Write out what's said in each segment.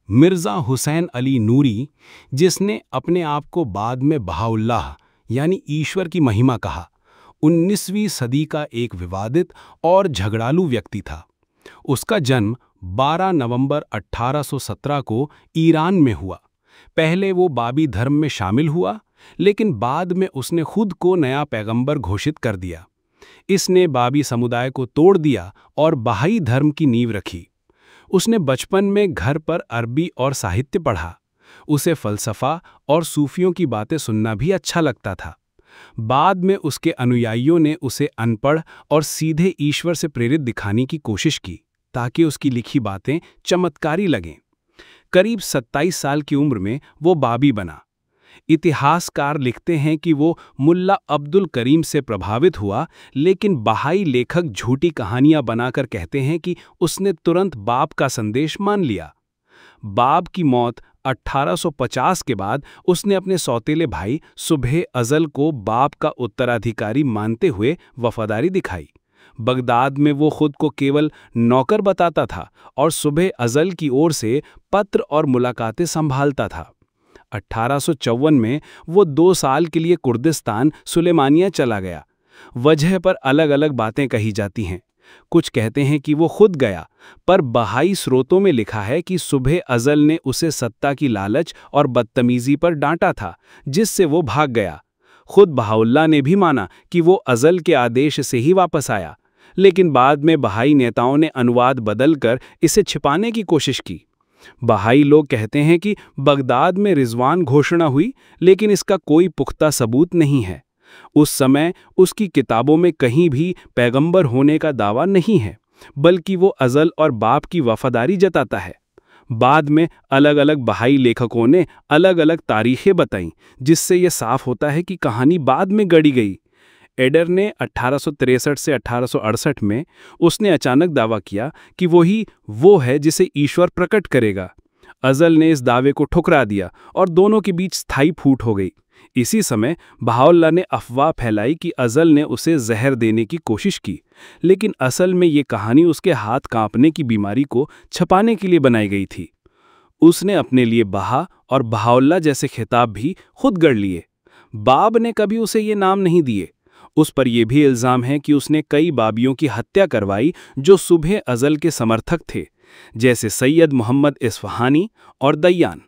मिर्ज़ा हुसैन अली नूरी, जिसने अपने आप को बाद में बहाउल्लाह यानी ईश्वर की महिमा कहा, 19वीं सदी का एक विवादित और झगड़ालू व्यक्ति था। उसका जन्म 12 नवंबर 1817 को ईरान में हुआ। पहले वो बाबी धर्म में शामिल हुआ, लेकिन बाद में उसने खुद को नया पैगंबर घोषित कर दिया। इसने बाबी समुदाय को तोड़ दिया और बहाई धर्म की नींव रखी। उसने बचपन में घर पर अरबी और साहित्य पढ़ा। उसे फ़लसफ़ा और सूफियों की बातें सुनना भी अच्छा लगता था। बाद में उसके अनुयायियों ने उसे अनपढ़ और सीधे ईश्वर से प्रेरित दिखाने की कोशिश की, ताकि उसकी लिखी बातें चमत्कारी लगें। करीब 27 साल की उम्र में वो बाबी बना। इतिहासकार लिखते हैं कि वो मुल्ला अब्दुल करीम से प्रभावित हुआ, लेकिन बहाई लेखक झूठी कहानियां बनाकर कहते हैं कि उसने तुरंत बाप का संदेश मान लिया। बाप की मौत 1850 के बाद उसने अपने सौतेले भाई सुबह अज़ल को बाप का उत्तराधिकारी मानते हुए वफादारी दिखाई। बगदाद में वो खुद को केवल नौकर बताता था और सुबह अज़ल की ओर से पत्र और मुलाकातें संभालता था। 1854 में वो 2 साल के लिए कुर्दिस्तान सुलेमानिया चला गया। वजह पर अलग अलग बातें कही जाती हैं। कुछ कहते हैं कि वो खुद गया, पर बहाई स्रोतों में लिखा है कि सुबह अज़ल ने उसे सत्ता की लालच और बदतमीजी पर डांटा था, जिससे वो भाग गया। खुद बहाउल्लाह ने भी माना कि वो अज़ल के आदेश से ही वापस आया, लेकिन बाद में बहाई नेताओं ने अनुवाद बदलकर इसे छिपाने की कोशिश की। बहाई लोग कहते हैं कि बगदाद में रिजवान घोषणा हुई, लेकिन इसका कोई पुख्ता सबूत नहीं है। उस समय उसकी किताबों में कहीं भी पैगंबर होने का दावा नहीं है, बल्कि वो अज़ल और बाप की वफादारी जताता है। बाद में अलग अलग बहाई लेखकों ने अलग अलग तारीखें बताईं, जिससे ये साफ होता है कि कहानी बाद में गढ़ी गई। एडर ने 1863 से 1868 में उसने अचानक दावा किया कि वही वो है जिसे ईश्वर प्रकट करेगा। अज़ल ने इस दावे को ठुकरा दिया और दोनों के बीच स्थायी फूट हो गई। इसी समय बहाउल्लाह ने अफवाह फैलाई कि अज़ल ने उसे जहर देने की कोशिश की, लेकिन असल में ये कहानी उसके हाथ कांपने की बीमारी को छुपाने के लिए बनाई गई थी। उसने अपने लिए बहा और बहाउल्लाह जैसे खिताब भी खुद गढ़ लिए। बाब ने कभी उसे ये नाम नहीं दिए। उस पर यह भी इल्ज़ाम है कि उसने कई बाबियों की हत्या करवाई जो सुबह अज़ल के समर्थक थे, जैसे सैयद मोहम्मद इस्फ़हानी और दय्यान।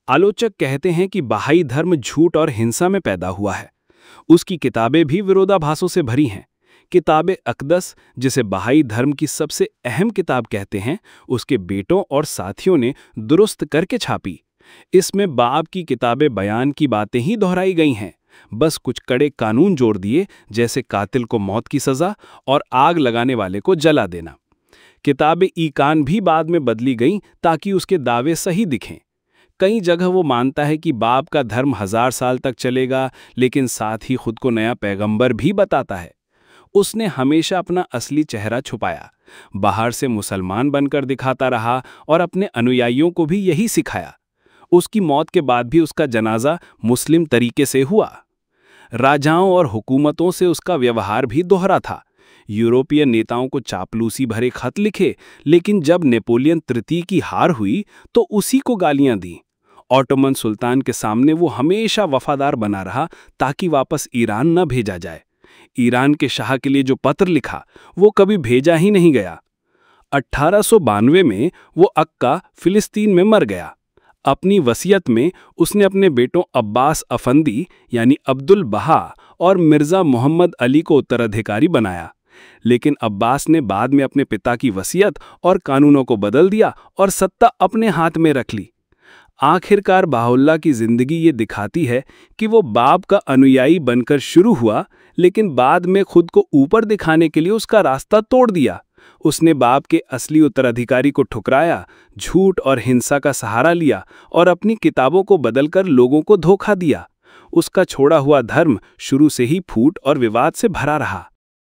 आलोचक कहते हैं कि बहाई धर्म झूठ और हिंसा में पैदा हुआ है। उसकी किताबें भी विरोधाभासों से भरी हैं। किताब अक़दस, जिसे बहाई धर्म की सबसे अहम किताब कहते हैं, उसके बेटों और साथियों ने दुरुस्त करके छापी। इसमें बाब की किताब बयान की बातें ही दोहराई गई हैं, बस कुछ कड़े कानून जोड़ दिए, जैसे कातिल को मौत की सज़ा और आग लगाने वाले को जला देना। किताब ईकान भी बाद में बदली गईं ताकि उसके दावे सही दिखें। कई जगह वो मानता है कि बाब का धर्म 1000 साल तक चलेगा, लेकिन साथ ही खुद को नया पैगंबर भी बताता है। उसने हमेशा अपना असली चेहरा छुपाया, बाहर से मुसलमान बनकर दिखाता रहा और अपने अनुयायियों को भी यही सिखाया। उसकी मौत के बाद भी उसका जनाजा मुस्लिम तरीके से हुआ। राजाओं और हुकूमतों से उसका व्यवहार भी दोहरा था। यूरोपीय नेताओं को चापलूसी भरे खत लिखे, लेकिन जब नेपोलियन तृतीय की हार हुई तो उसी को गालियां दी। ऑटोमन सुल्तान के सामने वो हमेशा वफादार बना रहा, ताकि वापस ईरान न भेजा जाए। ईरान के शाह के लिए जो पत्र लिखा वो कभी भेजा ही नहीं गया। 1892 में वो अक्का फिलिस्तीन में मर गया। अपनी वसीयत में उसने अपने बेटों अब्बास अफंदी यानी अब्दुल बहा और मिर्ज़ा मोहम्मद अली को उत्तराधिकारी बनाया, लेकिन अब्बास ने बाद में अपने पिता की वसीयत और कानूनों को बदल दिया और सत्ता अपने हाथ में रख ली। आखिरकार बहाउल्लाह की जिंदगी ये दिखाती है कि वो बाब का अनुयायी बनकर शुरू हुआ, लेकिन बाद में खुद को ऊपर दिखाने के लिए उसका रास्ता तोड़ दिया। उसने बाप के असली उत्तराधिकारी को ठुकराया, झूठ और हिंसा का सहारा लिया और अपनी किताबों को बदलकर लोगों को धोखा दिया। उसका छोड़ा हुआ धर्म शुरू से ही फूट और विवाद से भरा रहा।